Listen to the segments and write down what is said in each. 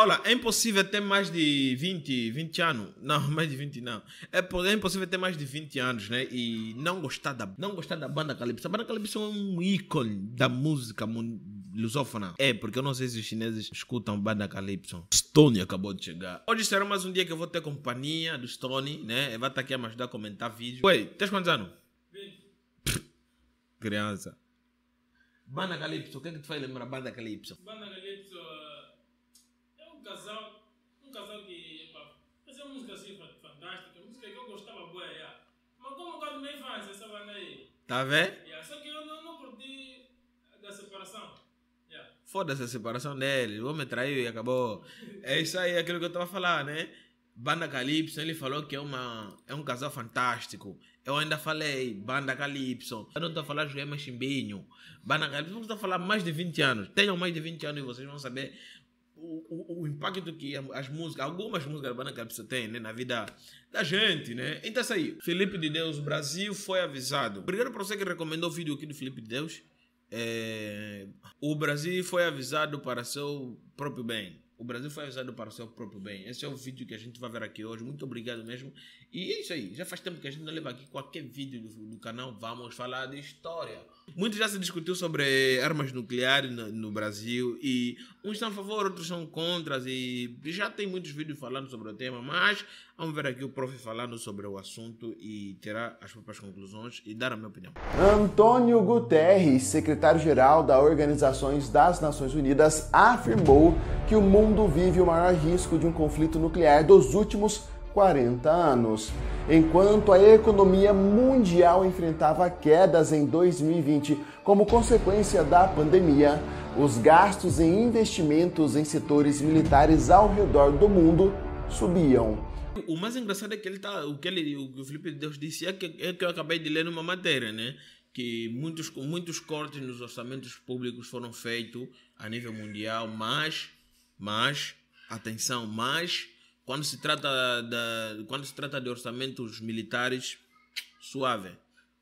Olha, é impossível ter mais de 20 anos. Não, mais de 20 não. É impossível ter mais de 20 anos, né? E não gostar da banda Calypso. A banda Calypso é um ícone da música lusófona. É, porque eu não sei se os chineses escutam banda Calypso. Stone acabou de chegar. Hoje será mais um dia que eu vou ter companhia do Stone, né? Ele vai estar aqui a me ajudar a comentar vídeo. Ué, tens quantos anos? 20. Criança. Banda Calypso, o que é que te faz lembrar banda Calypso? Banda Calypso é um casal que fazia música assim fantástica, música que eu gostava boa, yeah. Mas como eu gosto da minha infância, essa banda aí. Tá vendo? Yeah. Só que eu não curti da separação. Yeah. Foda-se a separação dele, o homem traiu e acabou. É isso aí, aquilo que eu estava a falar, né? Banda Calypso, ele falou que é um casal fantástico. Eu ainda falei, Banda Calypso. Eu não estou a falar Joé Machimbinho. Banda Calypso, eu estou a falar mais de 20 anos. Tenham mais de 20 anos e vocês vão saber o impacto que as músicas, algumas músicas da Banda Calypso têm, né, na vida da gente, né? Então é isso aí. Felipe de Deus, o Brasil foi avisado. Obrigado por você que recomendou o vídeo aqui do Felipe de Deus. O Brasil foi avisado para seu próprio bem. O Brasil foi avisado para o seu próprio bem. Esse é o vídeo que a gente vai ver aqui hoje. Muito obrigado mesmo. E é isso aí. Já faz tempo que a gente não leva aqui qualquer vídeo do canal. Vamos falar de história. Muito já se discutiu sobre armas nucleares no Brasil. E uns estão a favor, outros são contra. E já tem muitos vídeos falando sobre o tema. Mas vamos ver aqui o prof falando sobre o assunto e tirar as próprias conclusões e dar a minha opinião. Antônio Guterres, secretário-geral da Organização das Nações Unidas, afirmou que o mundo vive o maior risco de um conflito nuclear dos últimos 40 anos. Enquanto a economia mundial enfrentava quedas em 2020 como consequência da pandemia, os gastos em investimentos em setores militares ao redor do mundo subiam. O mais engraçado é que o que o Felipe de Deus disse é que eu acabei de ler numa matéria, né? Que muitos cortes nos orçamentos públicos foram feitos a nível mundial, mas atenção, quando se trata de orçamentos militares, suave,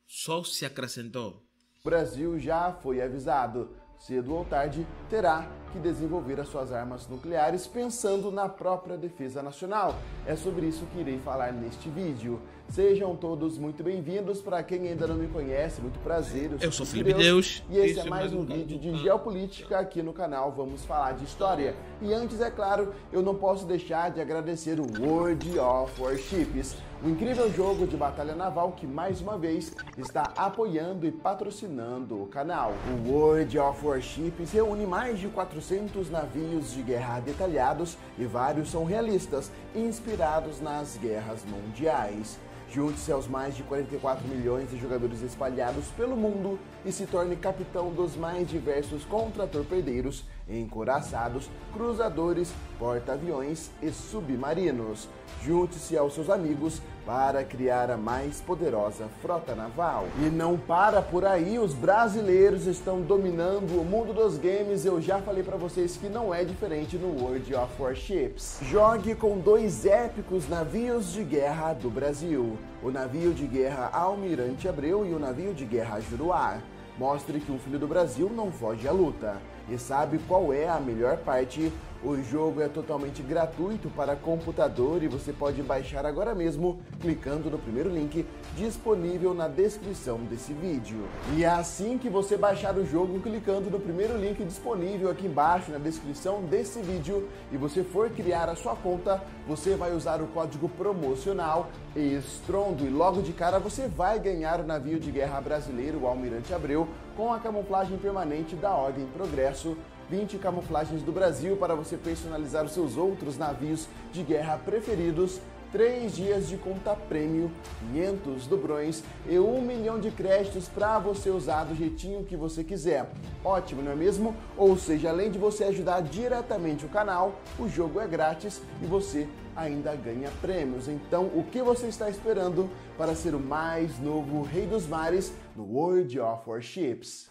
só se acrescentou. O Brasil já foi avisado. Cedo ou tarde, terá que desenvolver as suas armas nucleares pensando na própria defesa nacional. É sobre isso que irei falar neste vídeo. Sejam todos muito bem-vindos. Para quem ainda não me conhece, muito prazer. Eu sou Felipe Deus. E esse é mais um vídeo de geopolítica aqui no canal. Vamos falar de história. E antes, é claro, eu não posso deixar de agradecer o World of Warships, o incrível jogo de batalha naval que mais uma vez está apoiando e patrocinando o canal. O World of Warships reúne mais de 400 navios de guerra detalhados e vários são realistas, inspirados nas guerras mundiais. Junte-se aos mais de 44 milhões de jogadores espalhados pelo mundo e se torne capitão dos mais diversos contra-torpedeiros, encouraçados, cruzadores, porta-aviões e submarinos. Junte-se aos seus amigos para criar a mais poderosa frota naval. E não para por aí, os brasileiros estão dominando o mundo dos games. Eu já falei para vocês que não é diferente no World of Warships. Jogue com dois épicos navios de guerra do Brasil, o navio de guerra Almirante Abreu e o navio de guerra Juruá. Mostre que um filho do Brasil não foge à luta. E sabe qual é a melhor parte? O jogo é totalmente gratuito para computador e você pode baixar agora mesmo clicando no primeiro link disponível na descrição desse vídeo. E é assim que você baixar o jogo clicando no primeiro link disponível aqui embaixo na descrição desse vídeo e você for criar a sua conta, você vai usar o código promocional ESTRONDO e logo de cara você vai ganhar o navio de guerra brasileiro, o Almirante Abreu, com a camuflagem permanente da Ordem Progresso, 20 camuflagens do Brasil para você personalizar os seus outros navios de guerra preferidos, 3 dias de conta prêmio, 500 dobrões e 1 milhão de créditos para você usar do jeitinho que você quiser. Ótimo, não é mesmo? Ou seja, além de você ajudar diretamente o canal, o jogo é grátis e você ainda ganha prêmios. Então, o que você está esperando para ser o mais novo rei dos mares no World of Warships?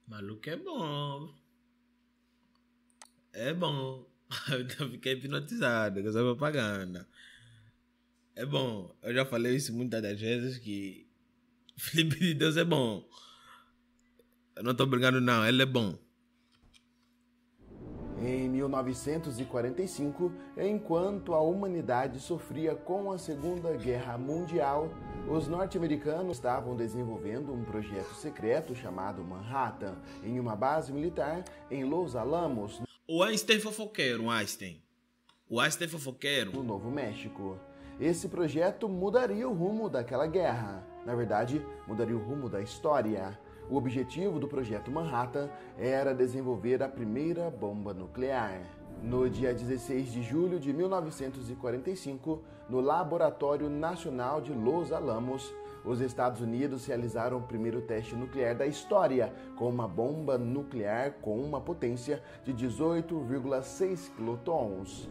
Maluco é bom. É bom. Eu fiquei hipnotizado com essa propaganda. É bom. Eu já falei isso muitas das vezes que Felipe de Deus é bom. Eu não estou brincando não, ele é bom. Em 1945, enquanto a humanidade sofria com a Segunda Guerra Mundial, os norte-americanos estavam desenvolvendo um projeto secreto chamado Manhattan, em uma base militar em Los Alamos, O Einstein fofoqueiro, o Einstein. O Einstein fofoqueiro. no Novo México. Esse projeto mudaria o rumo daquela guerra. Na verdade, mudaria o rumo da história. O objetivo do projeto Manhattan era desenvolver a primeira bomba nuclear. No dia 16 de julho de 1945, no Laboratório Nacional de Los Alamos, os Estados Unidos realizaram o primeiro teste nuclear da história, com uma bomba nuclear com uma potência de 18,6 quilotons.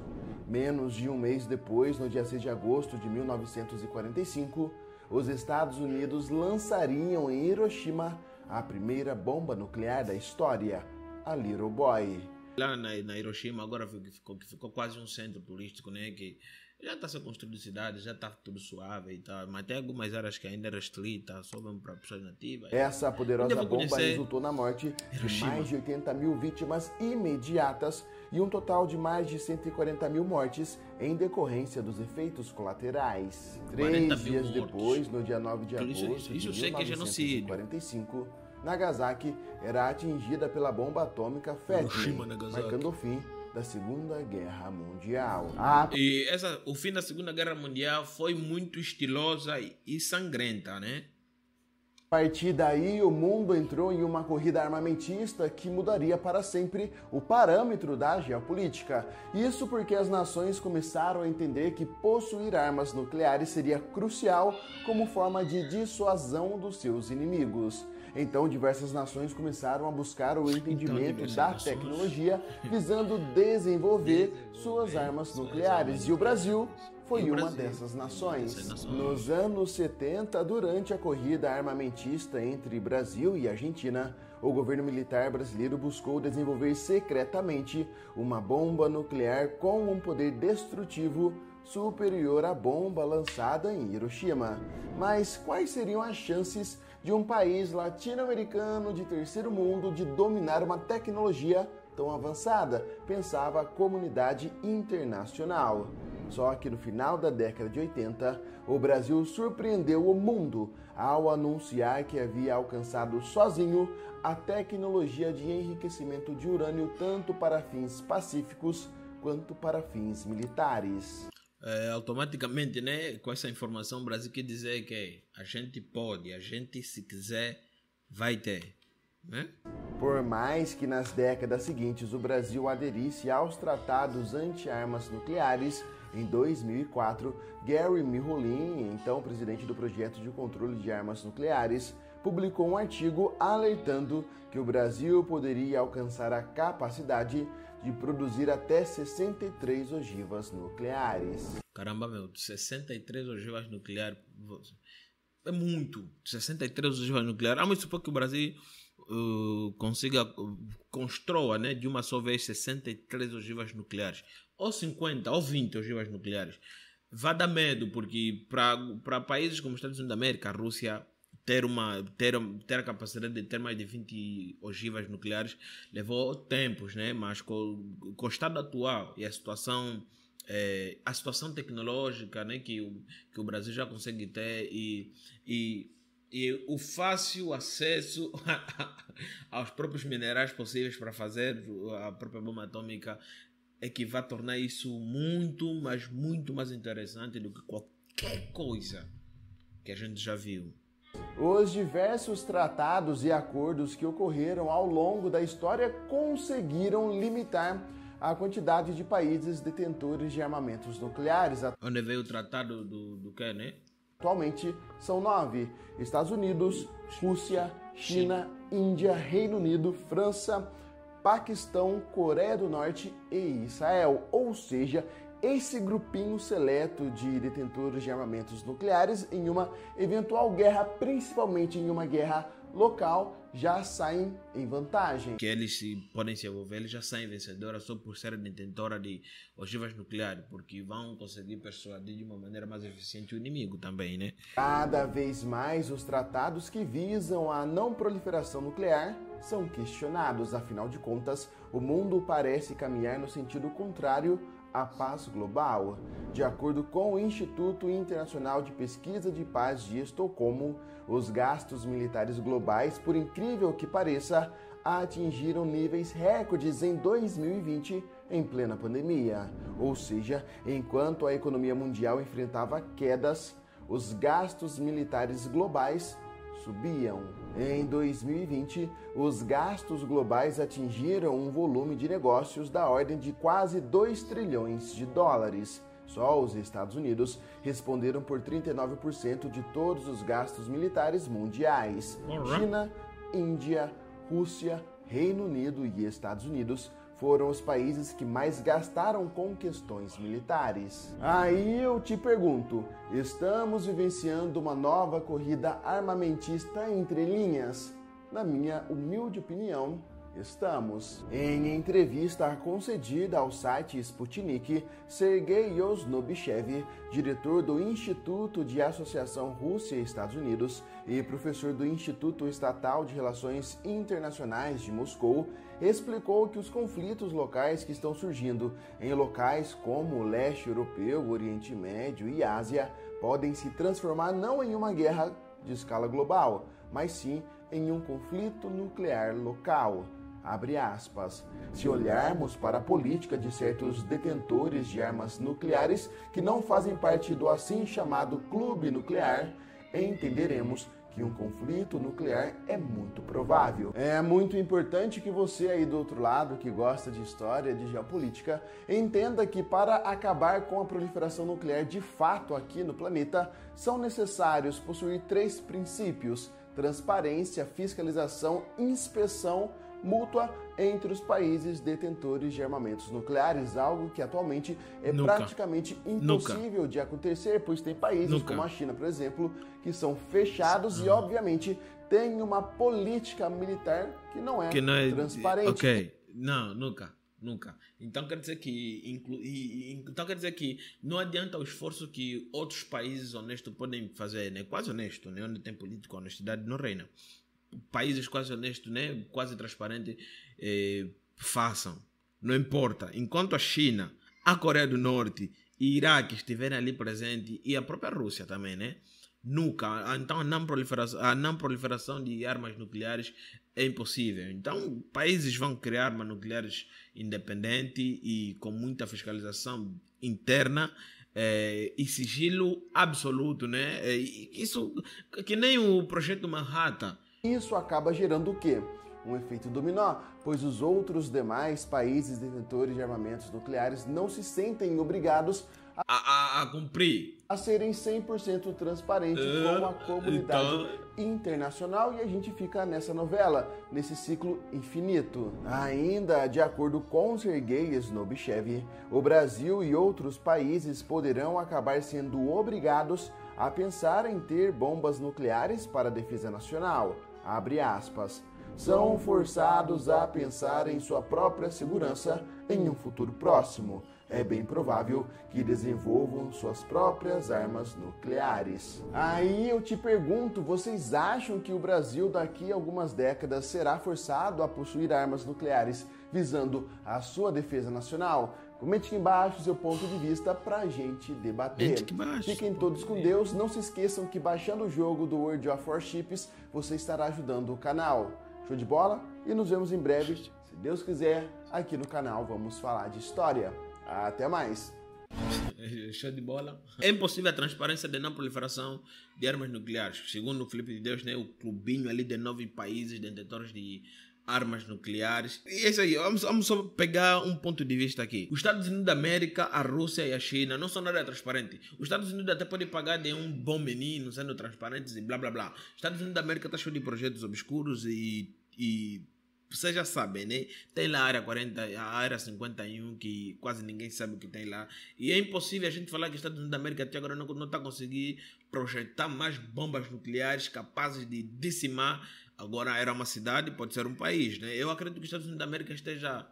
Menos de um mês depois, no dia 6 de agosto de 1945, os Estados Unidos lançariam em Hiroshima a primeira bomba nuclear da história, a Little Boy. Lá na Hiroshima agora ficou quase um centro turístico, né? Que já está se construindo cidade, já está tudo suave e tal, mas tem algumas áreas que ainda é restrita, só mesmo para pessoas nativas. Essa poderosa bomba conhecer resultou na morte de Hiroshima. mais de 80 mil vítimas imediatas e um total de mais de 140 mil mortes em decorrência dos efeitos colaterais. 40 3 mil dias mortos. depois, no dia 9 de Isso- agosto isso eu de sei que é genocídio. 1945, Nagasaki era atingida pela bomba atômica Hiroshima, Fatman, Nagasaki. marcando o fim da Segunda Guerra Mundial. E o fim da Segunda Guerra Mundial foi muito estilosa e sangrenta, né? A partir daí, o mundo entrou em uma corrida armamentista que mudaria para sempre o parâmetro da geopolítica. Isso porque as nações começaram a entender que possuir armas nucleares seria crucial como forma de dissuasão dos seus inimigos. Então, diversas nações começaram a buscar o entendimento diversas da nações. tecnologia, visando desenvolver suas armas nucleares. E o Brasil foi E o uma Brasil. dessas nações. Dessas nações. Nos anos 70, durante a corrida armamentista entre Brasil e Argentina, o governo militar brasileiro buscou desenvolver secretamente uma bomba nuclear com um poder destrutivo superior à bomba lançada em Hiroshima. Mas quais seriam as chances de um país latino-americano de terceiro mundo de dominar uma tecnologia tão avançada? Pensava a comunidade internacional. Só que no final da década de 80, o Brasil surpreendeu o mundo ao anunciar que havia alcançado sozinho a tecnologia de enriquecimento de urânio tanto para fins pacíficos quanto para fins militares. Automaticamente, né, com essa informação, o Brasil quer dizer que a gente pode, a gente se quiser, vai ter, né? Por mais que nas décadas seguintes o Brasil aderisse aos tratados anti-armas nucleares, em 2004, Gary Mirolin, então presidente do projeto de controle de armas nucleares, publicou um artigo alertando que o Brasil poderia alcançar a capacidade de produzir até 63 ogivas nucleares. Caramba, meu, 63 ogivas nucleares é muito. 63 ogivas nucleares. Vamos supor que o Brasil construa, né, de uma só vez 63 ogivas nucleares, ou 50, ou 20 ogivas nucleares. Vai dar medo, porque para países como os Estados Unidos da América, a Rússia, ter a capacidade de ter mais de 20 ogivas nucleares levou tempos, né? Mas com o estado atual e a situação tecnológica, né, que o Brasil já consegue ter e o fácil acesso aos próprios minerais possíveis para fazer a própria bomba atômica é que vai tornar isso muito, mas muito mais interessante do que qualquer coisa que a gente já viu. Os diversos tratados e acordos que ocorreram ao longo da história conseguiram limitar a quantidade de países detentores de armamentos nucleares. Onde veio o tratado do que, né? Atualmente são 9: Estados Unidos, Rússia, China, Índia, Reino Unido, França, Paquistão, Coreia do Norte e Israel. Ou seja, esse grupinho seleto de detentores de armamentos nucleares em uma eventual guerra, principalmente em uma guerra local, já saem em vantagem. Que eles podem se envolver, eles já saem vencedores só por serem detentores de ogivas nucleares, porque vão conseguir persuadir de uma maneira mais eficiente o inimigo também, né? Cada vez mais os tratados que visam a não proliferação nuclear são questionados. Afinal de contas, o mundo parece caminhar no sentido contrário à paz global. De acordo com o Instituto Internacional de Pesquisa de Paz de Estocolmo, os gastos militares globais, por incrível que pareça, atingiram níveis recordes em 2020, em plena pandemia. Ou seja, enquanto a economia mundial enfrentava quedas, os gastos militares globais subiam. Em 2020, os gastos globais atingiram um volume de negócios da ordem de quase 2 trilhões de dólares. Só os Estados Unidos responderam por 39% de todos os gastos militares mundiais. China, Índia, Rússia, Reino Unido e Estados Unidos foram os países que mais gastaram com questões militares. Aí eu te pergunto, estamos vivenciando uma nova corrida armamentista entre linhas? Na minha humilde opinião, estamos. Em entrevista concedida ao site Sputnik, Sergei Yosnobichev, diretor do Instituto de Associação Rússia e Estados Unidos e professor do Instituto Estatal de Relações Internacionais de Moscou, explicou que os conflitos locais que estão surgindo em locais como o leste europeu, Oriente Médio e Ásia podem se transformar não em uma guerra de escala global, mas sim em um conflito nuclear local. Abre aspas. Se olharmos para a política de certos detentores de armas nucleares que não fazem parte do assim chamado clube nuclear, entenderemos que um conflito nuclear é muito provável. É muito importante que você aí do outro lado, que gosta de história, de geopolítica, entenda que para acabar com a proliferação nuclear de fato aqui no planeta, são necessários possuir 3 princípios: transparência, fiscalização, inspeção mútua entre os países detentores de armamentos nucleares, algo que atualmente é praticamente impossível de acontecer, pois tem países como a China, por exemplo, que são fechados e, obviamente, tem uma política militar que não é transparente. Ok, não, nunca. Então quer dizer que não adianta o esforço que outros países honestos podem fazer, né? Quase honesto, né? Onde tem política, honestidade não reina. Países quase honestos, né? Quase transparentes, façam. Não importa. Enquanto a China, a Coreia do Norte e Iraque estiverem ali presentes, e a própria Rússia também, né? Nunca. Então a não proliferação de armas nucleares é impossível. Então países vão criar armas nucleares independentes e com muita fiscalização interna e sigilo absoluto, né? Isso que nem o projeto Manhattan. Isso acaba gerando o quê? Um efeito dominó, pois os outros demais países detentores de armamentos nucleares não se sentem obrigados a cumprir, a serem 100% transparentes com a comunidade internacional, e a gente fica nessa novela, nesse ciclo infinito. Ainda de acordo com Sergei Yosnobichev, o Brasil e outros países poderão acabar sendo obrigados a pensar em ter bombas nucleares para a defesa nacional. Abre aspas. São forçados a pensar em sua própria segurança em um futuro próximo. É bem provável que desenvolvam suas próprias armas nucleares. Aí eu te pergunto, vocês acham que o Brasil daqui a algumas décadas será forçado a possuir armas nucleares visando a sua defesa nacional? Comente aqui embaixo o seu ponto de vista pra gente debater. Fiquem todos com Deus. Não se esqueçam que baixando o jogo do World of Warships, você estará ajudando o canal. Show de bola? E nos vemos em breve, se Deus quiser, aqui no canal Vamos Falar de História. Até mais! Show de bola. É impossível a transparência de não proliferação de armas nucleares. Segundo o Felipe de Deus, né, o clubinho ali de 9 países detentores de armas nucleares. E é isso aí, vamos só pegar um ponto de vista aqui. Os Estados Unidos da América, a Rússia e a China não são nada transparentes. Os Estados Unidos até podem pagar de um bom menino sendo transparentes e blá blá blá. Os Estados Unidos da América está cheio de projetos obscuros e vocês já sabem, né? Tem lá a área 40, a área 51, que quase ninguém sabe o que tem lá. E é impossível a gente falar que os Estados Unidos da América até agora não está conseguindo projetar mais bombas nucleares capazes de dizimar. Agora era uma cidade, pode ser um país, né? Eu acredito que os Estados Unidos da América esteja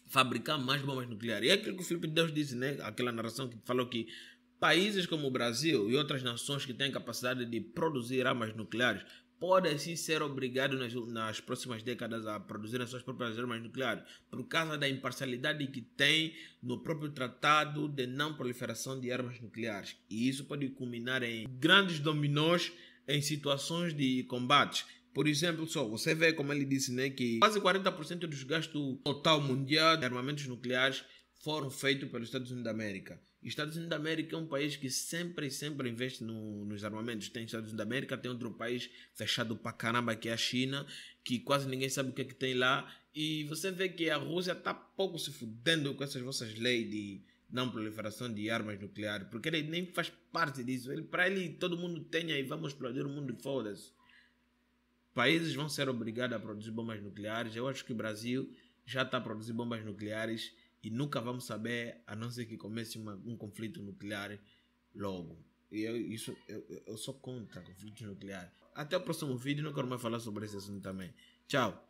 fabricando mais bombas nucleares. E é aquilo que o Felipe de Deus disse, né? Aquela narração que falou que países como o Brasil e outras nações que têm capacidade de produzir armas nucleares podem sim ser obrigados nas próximas décadas a produzir as suas próprias armas nucleares, por causa da imparcialidade que tem no próprio tratado de não proliferação de armas nucleares. E isso pode culminar em grandes dominós em situações de combate. Por exemplo, só você vê, como ele disse, né, que quase 40% dos gastos total mundial de armamentos nucleares foram feitos pelos Estados Unidos da América. E os Estados Unidos da América é um país que sempre investe nos armamentos. Tem Estados Unidos da América, tem outro país fechado pra caramba, que é a China, que quase ninguém sabe o que é que tem lá. E você vê que a Rússia está pouco se fudendo com essas vossas leis de não proliferação de armas nucleares, porque ele nem faz parte disso. Para ele, todo mundo tenha e vamos explodir o mundo e foda-se. Países vão ser obrigados a produzir bombas nucleares. Eu acho que o Brasil já está a produzir bombas nucleares e nunca vamos saber, a não ser que comece um conflito nuclear logo. E eu sou contra conflitos nucleares. Até o próximo vídeo, não quero mais falar sobre esse assunto também. Tchau!